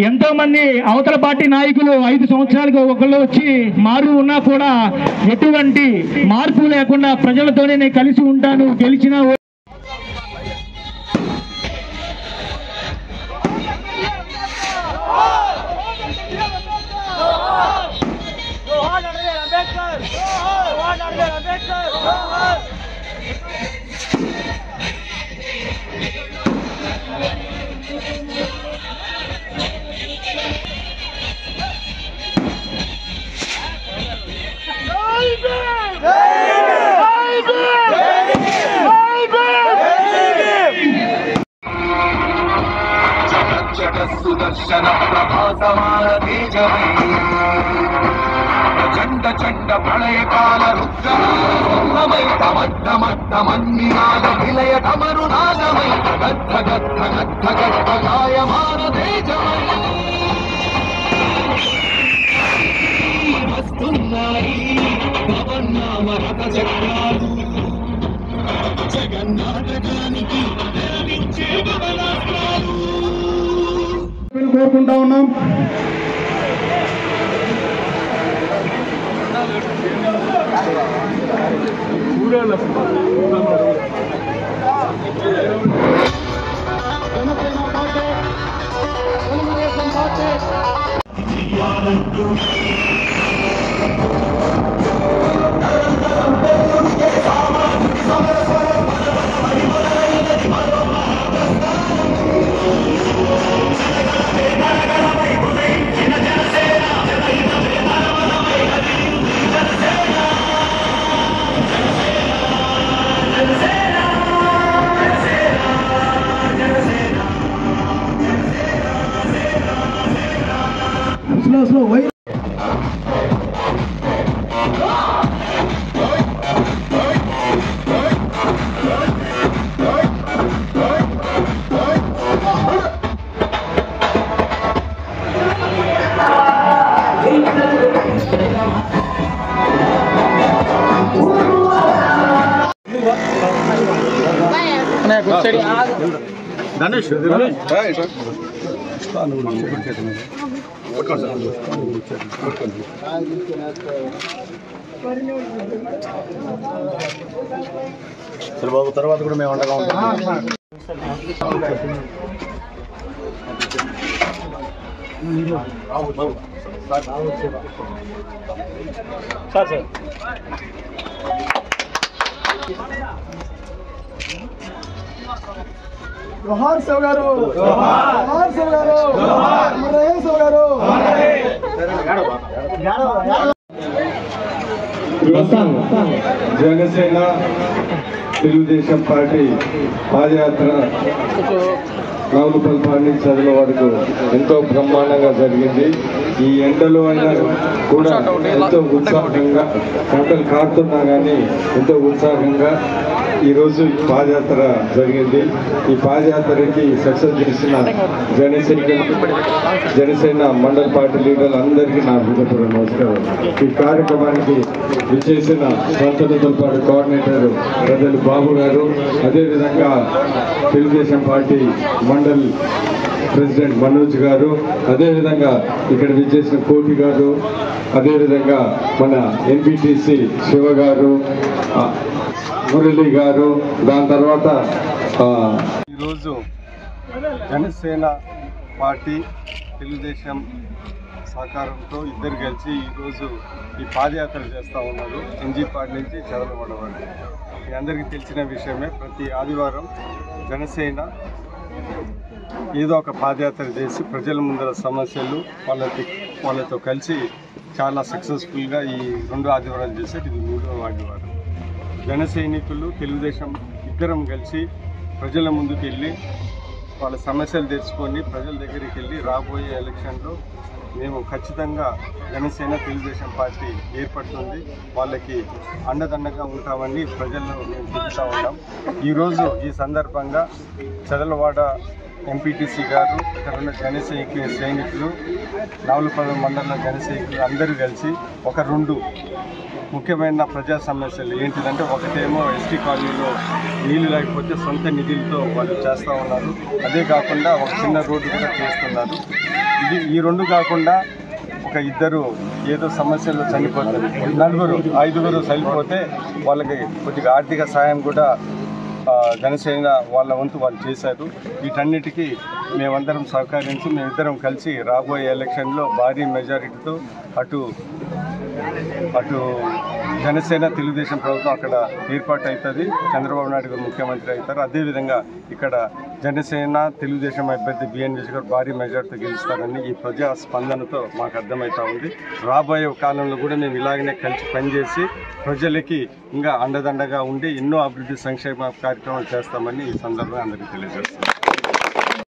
ఎంతో మంది అవతల పార్టీ నాయకులు 5 సంవత్సరాలకు ఒకళ్ళు వచ్చి మారు ఉన్నా కూడా ఎటువంటి మార్పు లేకుండా ప్రజలతోనే నేను కలిసి ఉంటాను, గెలిచిన సుదర్శన ప్రభాసమాన తేజమై చండ చండ ప్రళయకాల రుద్రమై తమద్దమద్దమన్నినాద విలయ తమరునాదమై గద్ధ గద్ధ గద్ధ గద్ధ గాయమాన తేజమై వస్తున్నాయి పవన్నామ రథ చక్రాలు జగన్నాటకానికి తెరవించే గమనాస్త్రాలు కోరుకుంటా ఉన్నాం. slow wait Danesh right sir సరే బాబు తర్వాత కూడా మేము ఉండగా ఉంటాం సార్ సార్ जोहार सौगारो जोहार सौगारो जोहार रहे सौगारो जनसेन తెలుగుదేశం పార్టీ పాదయాత్ర రావులపల్లి నుంచి చదివిన వరకు ఎంతో బ్రహ్మాండంగా జరిగింది. ఈ ఎండలో అయినా కూడా ఎంతో ఉత్సాహంగా పంటలు కారుతున్నా కానీ ఎంతో ఉత్సాహంగా ఈరోజు పాదయాత్ర జరిగింది. ఈ పాదయాత్రకి సక్సెస్ చేసిన జనసేన మండల పార్టీ లీడర్లు అందరికీ నా హృదయపూర్వక నమస్కారం. ఈ కార్యక్రమానికి విచ్చేసిన స్వంతతో పాటు కోఆర్డినేటర్ ప్రజలు బాబు గారు, అదేవిధంగా తెలుగుదేశం పార్టీ మండల్ ప్రెసిడెంట్ మనోజ్ గారు, అదేవిధంగా ఇక్కడ విచ్చేసిన కోటి గారు, అదేవిధంగా మన ఎంపీటీసీ శివ గారు, మురళి గారు, దాని తర్వాత ఈరోజు జనసేన పార్టీ తెలుగుదేశం సహకారంతో ఇద్దరు కలిసి ఈరోజు ఈ పాదయాత్ర చేస్తూ ఉన్నారు. ఎన్జీపాటి నుంచి చదలవాడ వరకు. మీ అందరికీ తెలిసిన విషయమే, ప్రతి ఆదివారం జనసేన ఏదో ఒక పాదయాత్ర చేసి ప్రజల ముందర సమస్యలు వాళ్ళతో కలిసి చాలా సక్సెస్ఫుల్గా ఈ 2 ఆదివారాలు చేశారు. ఇది 3వ ఆదివారం. జన సైనికులు తెలుగుదేశం ఇద్దరం కలిసి ప్రజల ముందుకు వెళ్ళి వాళ్ళ సమస్యలు తెలుసుకొని ప్రజల దగ్గరికి వెళ్ళి రాబోయే ఎలక్షన్లో మేము ఖచ్చితంగా జనసేన తెలుగుదేశం పార్టీ ఏర్పడుతుంది, వాళ్ళకి అండదండగా ఉంటామని ప్రజల్లో మేము చెబుతూ ఉన్నాం. ఈరోజు ఈ సందర్భంగా చదలవాడ ఎంపీటీసీ గారు, ఇక్కడ ఉన్న జనసైనిక సైనికులు, నవలపల్లి మండలంలో జనసైనికులు అందరూ కలిసి ఒక 2 ముఖ్యమైన ప్రజా సమస్యలు ఏంటిదంటే, ఒకటేమో ఎస్టీ కాలనీలో నీళ్లు లేకపోతే సొంత నిధులతో వాళ్ళు చేస్తూ ఉన్నారు. అదే కాకుండా ఒక చిన్న రోడ్డు కూడా చేస్తున్నారు. ఈ 2 కాకుండా ఒక 2 ఏదో సమస్యల్లో చనిపోతారు, 4, 5 చనిపోతే వాళ్ళకి కొద్దిగా ఆర్థిక సాయం కూడా జనసేన వాళ్ళ వంతు వాళ్ళు చేశారు. వీటన్నిటికీ మేమందరం సహకరించి మేమిద్దరం కలిసి రాబోయే ఎలక్షన్లో భారీ మెజారిటీతో అటు జనసేన తెలుగుదేశం ప్రభుత్వం అక్కడ ఏర్పాటు అవుతుంది, చంద్రబాబు నాయుడు గారు ముఖ్యమంత్రి అవుతారు. అదేవిధంగా ఇక్కడ జనసేన తెలుగుదేశం అభ్యర్థి బిఎన్విఎస్ గారు భారీ మెజార్టీతో గెలుస్తారని ఈ ప్రజా స్పందనతో మాకు అర్థమవుతా ఉంది. రాబోయే కాలంలో కూడా మేము ఇలాగనే కలిసి పనిచేసి ప్రజలకి ఇంకా అండదండగా ఉండి ఎన్నో అభివృద్ధి సంక్షేమ కార్యక్రమాలు చేస్తామని ఈ సందర్భంగా అందరికీ తెలియజేస్తున్నాం.